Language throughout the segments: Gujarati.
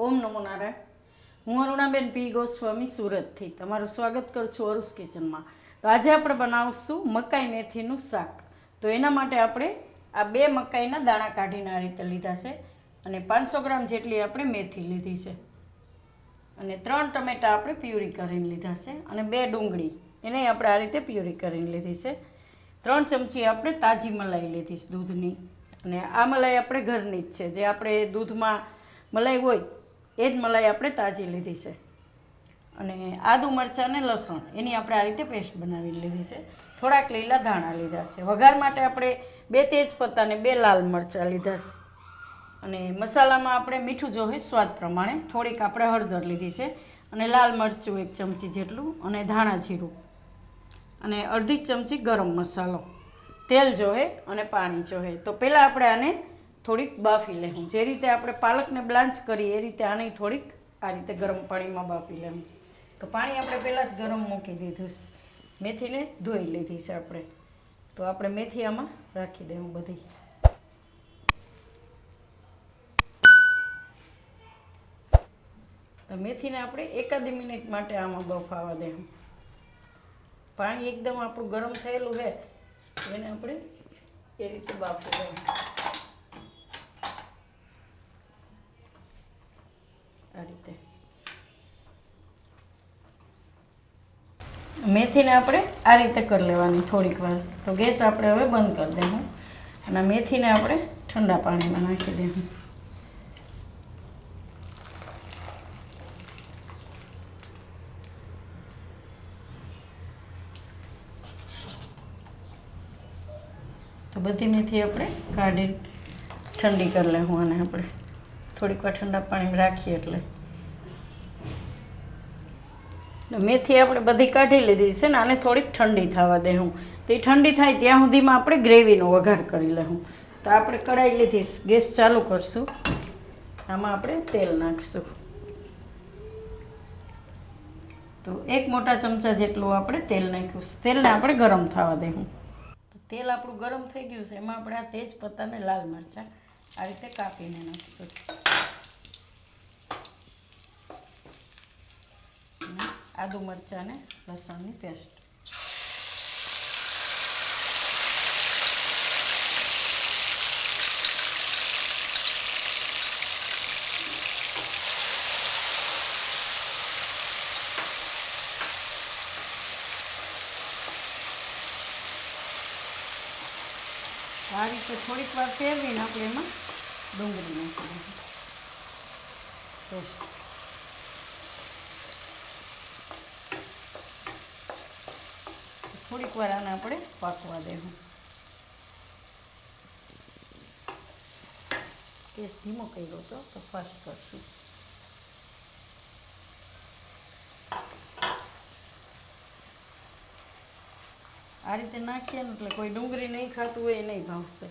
ઓમ નમો નારાયણ. હું અરુણાબેન પી ગોસ્વામી સુરતથી તમારું સ્વાગત કરું છું અરુસ કિચનમાં. તો આજે આપણે બનાવશું મકાઈ મેથીનું શાક. તો એના માટે આપણે આ 2 મકાઈના દાણા કાઢીને આ રીતે લીધા છે અને 500 ગ્રામ જેટલી આપણે મેથી લીધી છે અને 3 ટમેટા આપણે પ્યુરી કરીને લીધા છે અને 2 ડુંગળી એને આપણે આ રીતે પ્યુરી કરીને લીધી છે. 3 ચમચી આપણે તાજી મલાઈ લીધી છે દૂધની અને આ મલાઈ આપણે ઘરની જ છે, જે આપણે દૂધમાં મલાઈ હોય એ જ મલાઈ આપણે તાજી લીધી છે. અને આદુ મરચાં ને લસણ એની આપણે આ રીતે પેસ્ટ બનાવી લીધી છે. થોડાક લીલા ધાણા લીધા છે. વઘાર માટે આપણે 2 તેજપત્તા ને 2 લાલ મરચાં લીધા છે. અને મસાલામાં આપણે મીઠું જોઈએ સ્વાદ પ્રમાણે, થોડીક આપણે હળદર લીધી છે અને લાલ મરચું 1 ચમચી જેટલું અને ધાણા જીરું અને અડધી ચમચી ગરમ મસાલો, તેલ જોહે અને પાણી જોહે. તો પહેલાં આપણે આને થોડીક બાફી લેવું. જે રીતે આપણે પાલકને બ્લાન્ચ કરીએ એ રીતે આને થોડીક આ રીતે ગરમ પાણીમાં બાફી લેવું. તો પાણી આપણે પહેલાં જ ગરમ મૂકી દીધું. મેથીને ધોઈ લીધી છે આપણે. તો આપણે મેથી આમાં રાખી દેવું બધી. તો મેથીને આપણે 1 મિનિટ માટે આમાં બફાવા દેવું. પાણી એકદમ આપણું ગરમ થયેલું છે એને આપણે એ રીતે બાફી દેવું. આ રીતે મેથીને આપણે આ રીતે કરી લેવાની થોડીક વાર. તો ગેસ આપણે હવે બંધ કરી દેવું અને મેથીને આપણે ઠંડા પાણીમાં નાખી દેવું. તો બધી મેથી આપણે કાઢીને ઠંડી કરી લેવું અને આપણે થોડીક વાર ઠંડા પાણીમાં રાખીએ એટલે મેથી આપણે બધી કાઢી લીધી છે ને આને થોડીક ઠંડી થવા દેવું. તો એ ઠંડી થાય ત્યાં સુધીમાં આપણે ગ્રેવીનો વઘાર કરી લેવું. તો આપણે કઢાઈ લીધી, ગેસ ચાલુ કરશું. આમાં આપણે તેલ નાખીશું. તો 1 મોટા ચમચા જેટલું આપણે તેલ નાખ્યું. તેલને આપણે ગરમ થવા દેવું. તો તેલ આપણું ગરમ થઈ ગયું છે. એમાં આપણે આ તેજપત્તા અને લાલ મરચાં આ રીતે કાપીને નાખીશું. આદુ મરચાં ને લસણની પેસ્ટ. આ રીતે થોડીક વાર ફેરવીને આપણે એમાં ડુંગળી નાખી દઈશું. પેસ્ટ થોડીક વાર આને આપણે પાકવા દેવું. ગેસ ધીમો કર્યો હતો તો ફાસ્ટ કરશું. આ રીતે નાખીએ ને એટલે કોઈ ડુંગળી નહીં ખાતું હોય એ નહીં ભાવશે.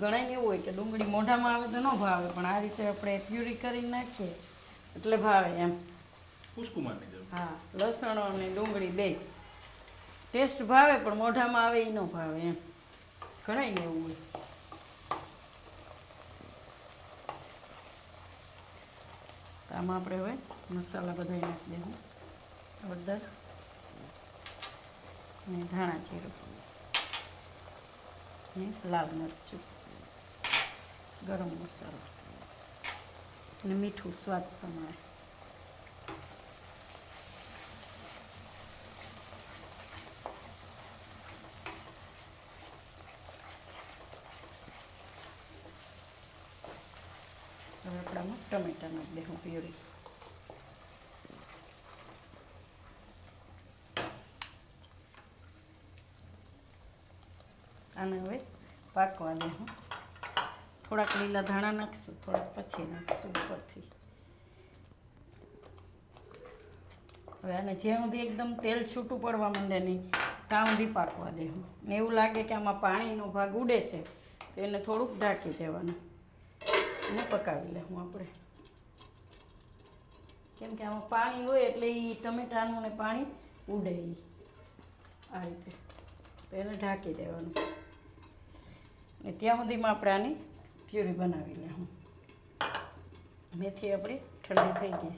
ઘણાને એવું હોય કે ડુંગળી મોઢામાં આવે તો ન ભાવે, પણ આ રીતે આપણે પ્યુરી કરીને નાખીએ એટલે ભાવે એમ. હા, લસણ અને ડુંગળી 2 ટેસ્ટ ભાવે પણ મોઢામાં આવે એ ન ભાવે એમ. ઘણાને એવું હોય. તો આમાં આપણે હવે મસાલા બધા નાખી દેવું. હળદર અને ધાણા જીરું ને લાલ મરચું, ગરમ મસાલો અને મીઠું સ્વાદ પ્રમાણે. હવે આપણામાં ટમેટા નાખી દેવું પ્યુરી. આને હવે પાકવા દેવું. થોડાક લીલા ધાણા નાખીશું, થોડાક પછી નાખીશું ઉપરથી. હવે આને જ્યાં સુધી એકદમ તેલ છૂટું પડવા માંડે નહીં ત્યાં સુધી પાકવા દેવું. ને એવું લાગે કે આમાં પાણીનો ભાગ ઉડે છે તો એને થોડુંક ઢાંકી દેવાનું અને પકાવી લેવું આપણે. કેમ કે આમાં પાણી હોય એટલે એ ટમેટાનું ને પાણી ઉડે આ રીતે. તો એને ઢાંકી દેવાનું ને ત્યાં સુધીમાં આપણે આની પ્યુરી બનાવી લેવું. મેથી આપણી ઠંડી થઈ ગઈ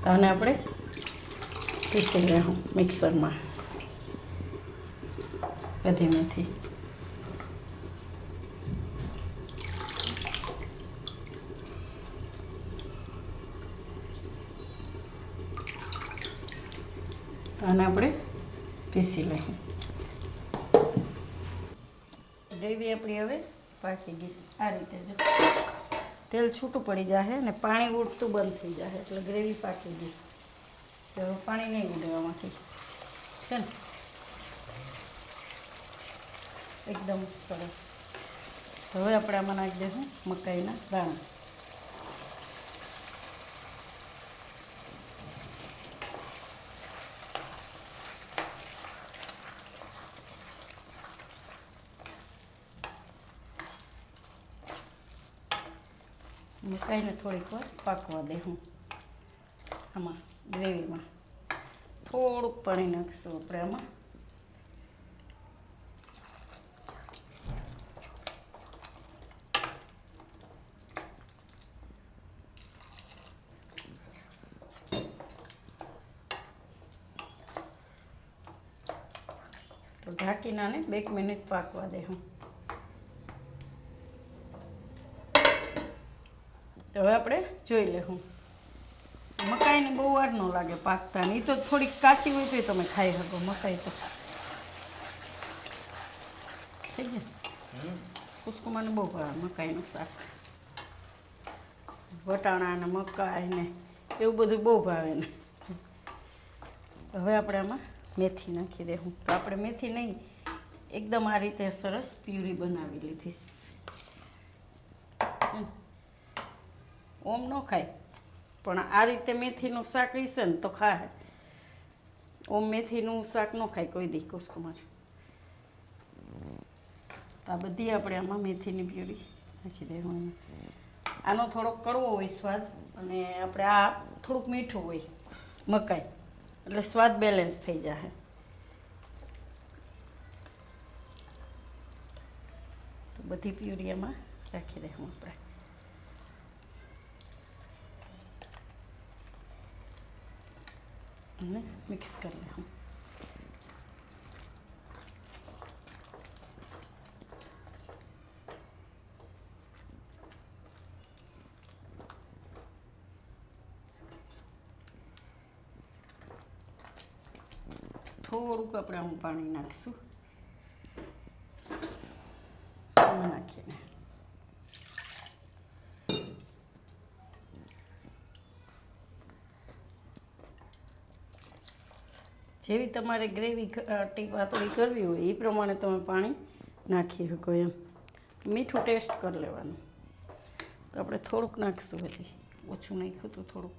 તો આને આપણે પીસી લેવું મિક્સરમાં બધી મેથી. આને આપણે પીસી લઈએ. ગ્રેવી આપણી હવે પાકી ગઈ. આ રીતે જો તેલ છૂટું પડી જાય અને પાણી ઉડતું બંધ થઈ જાય એટલે ગ્રેવી પાકી ગઈ. તો પાણી નહીં ઉડે આમાંથી છે ને, એકદમ સરસ. હવે આપણે આમાં નાખી દઈશું મકાઈના દાણા. મકાઈને થોડીક વાર પાકવા દઉં. આમાં ગ્રેવીમાં થોડુંક પાણી નાખીશું આપણે આમાં. તો ઢાંકીને આને 2 મિનિટ પાકવા દઉં. તો હવે આપણે જોઈ લેવું. મકાઈને બહુ વાર ન લાગે પાકતા. એ તો થોડીક કાચી હોય તો તમે ખાઈ શકો. મકાઈ તો થઈ ગયું. કુસકુમાને બહુ ભાવે મકાઈનું શાક. વટાણા ને મકાઈ ને એવું બધું બહુ ભાવે ને. હવે આપણે આમાં મેથી નાખી દેવું. તો આપણે મેથી નહીં, એકદમ આ રીતે સરસ પ્યુરી બનાવી લીધી. ઓમ ન ખાય પણ આ રીતે મેથીનું શાક હશે ને તો ખાય. ઓમ મેથીનું શાક ન ખાય કોઈ દી કુસકુમાર. તો આ બધી આપણે આમાં મેથીની પ્યુરી નાખી દેવું. આનો થોડોક કડવો હોય સ્વાદ અને આપણે આ થોડુંક મીઠું હોય મકાઈ, એટલે સ્વાદ બેલેન્સ થઈ જાય. તો બધી પ્યુરી એમાં રાખી દઈશું આપણે. અને મિક્સ કરી લેવું. થોડુંક આપણે આમ પાણી નાખીશું. નાખીને જેવી તમારે ગ્રેવી પાતળી કરવી હોય એ પ્રમાણે તમે પાણી નાખી શકો એમ. મીઠું ટેસ્ટ કરી લેવાનું. તો આપણે થોડુંક નાખીશું, હજી ઓછું નાખ્યું તો થોડુંક.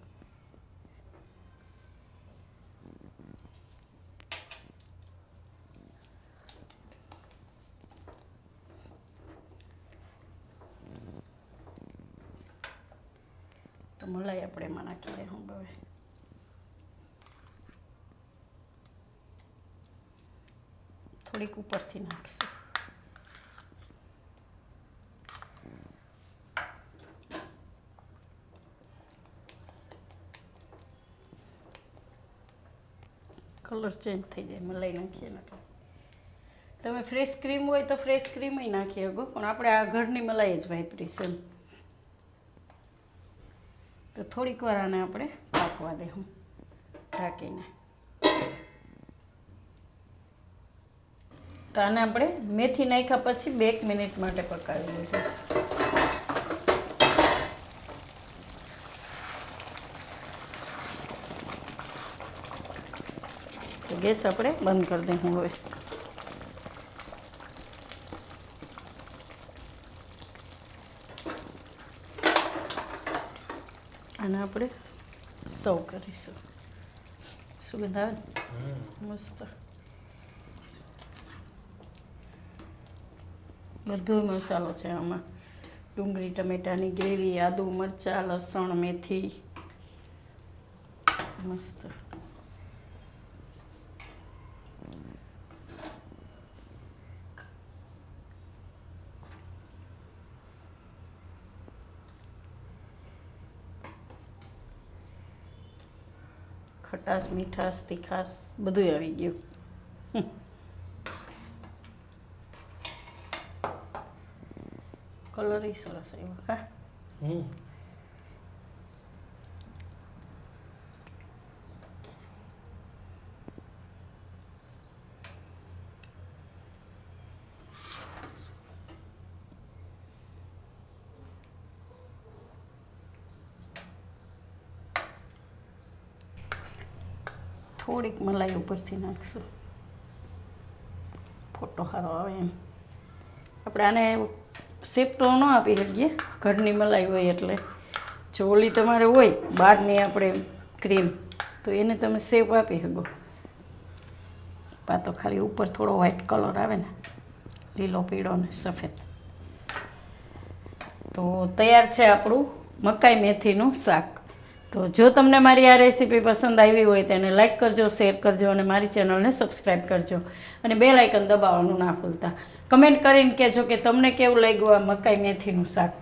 તો મલાઈ આપણે એમાં નાખી દઈશું. હવે થોડીક ઉપરથી નાખીશું. કલર ચેન્જ થઈ જાય મલાઈ નાખીએ ને. તમે ફ્રેશ ક્રીમ હોય તો ફ્રેશ ક્રીમ નાખી શકો, પણ આપણે આ ઘરની મલાઈ જ વાપરી છે. તો થોડીક વાર આને આપણે પાકવા દઈશું ઢાંકીને. તો આને આપણે મેથી નાખ્યા પછી 2 મિનિટ માટે પકાવી લઈશું. તો ગેસ આપણે બંધ કરી દઈશું હવે. આને આપણે સર્વ કરીશું. સુગંધ આવે ને મસ્ત. બધો મસાલો છે આમાં. ડુંગળી ટમેટાની ગ્રેવી, આદુ મરચાં લસણ મેથી મસ્ત. ખટાશ મીઠાશ તીખાશ બધું આવી ગયું. કલર ય સરસ આવ્યો. હા થોડીક મલાઈ ઉપરથી નાખશું, ફોટો સારો આવે એમ. આપણે આને શેપ તો ન આપી શકીએ, ઘરની મલાઈ હોય એટલે. જો ઓલી તમારે હોય બહારની આપણે ક્રીમ, તો એને તમે શેપ આપી શકો. પાતો ખાલી ઉપર થોડો વ્હાઈટ કલર આવે ને, લીલો પીળો ને સફેદ. તો તૈયાર છે આપણું મકાઈ મેથીનું શાક. તો જો તમને મારી આ રેસીપી પસંદ આવી હોય તો એને લાઇક કરજો, શેર કરજો અને મારી ચેનલને સબસ્ક્રાઈબ કરજો અને બેલ આઇકન દબાવવાનું ના ભૂલતા. કમેન્ટ કરીને કહેજો કે તમને કેવું લાગ્યું આ મકાઈ મેથીનું શાક.